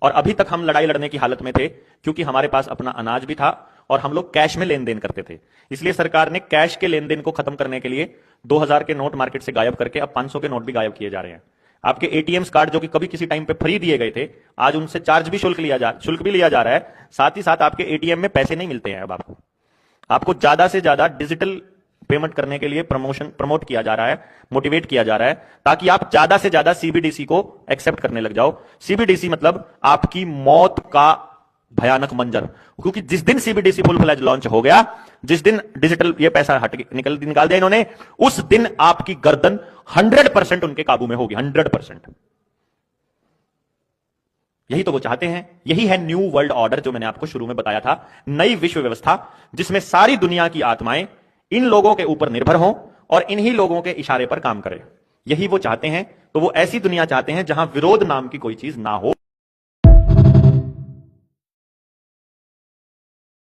और अभी तक हम लड़ाई लड़ने की हालत में थे क्योंकि हमारे पास अपना अनाज भी था और हम लोग कैश में लेन देन करते थे। इसलिए सरकार ने कैश के लेन देन को खत्म करने के लिए 2000 के नोट मार्केट से गायब करके अब 500 के नोट भी गायब किए जा रहे हैं। आपके एटीएम्स कार्ड जो कि कभी किसी टाइम पे फ्री दिए गए थे, आज उनसे चार्ज भी शुल्क भी लिया जा रहा है। साथ ही साथ आपके एटीएम में पैसे नहीं मिलते हैं। अब आपको ज्यादा से ज्यादा डिजिटल पेमेंट करने के लिए प्रमोट किया जा रहा है, मोटिवेट किया जा रहा है, ताकि आप ज्यादा से ज्यादा सीबीडीसी को एक्सेप्ट करने लग जाओ। सीबीडीसी मतलब आपकी मौत का भयानक मंजर, क्योंकि जिस दिन सीबीडीसी फुल फ्लैज लॉन्च हो गया, जिस दिन डिजिटल ये पैसा निकाल दिया इन्होंने, उस दिन आपकी गर्दन 100% उनके काबू में होगी। 100%। यही तो वो चाहते हैं। यही है न्यू वर्ल्ड ऑर्डर जो मैंने आपको शुरू में बताया था, नई विश्व व्यवस्था जिसमें सारी दुनिया की आत्माएं इन लोगों के ऊपर निर्भर हों और इन्हीं लोगों के इशारे पर काम करें। यही वो चाहते हैं। तो वो ऐसी दुनिया चाहते हैं जहां विरोध नाम की कोई चीज ना हो।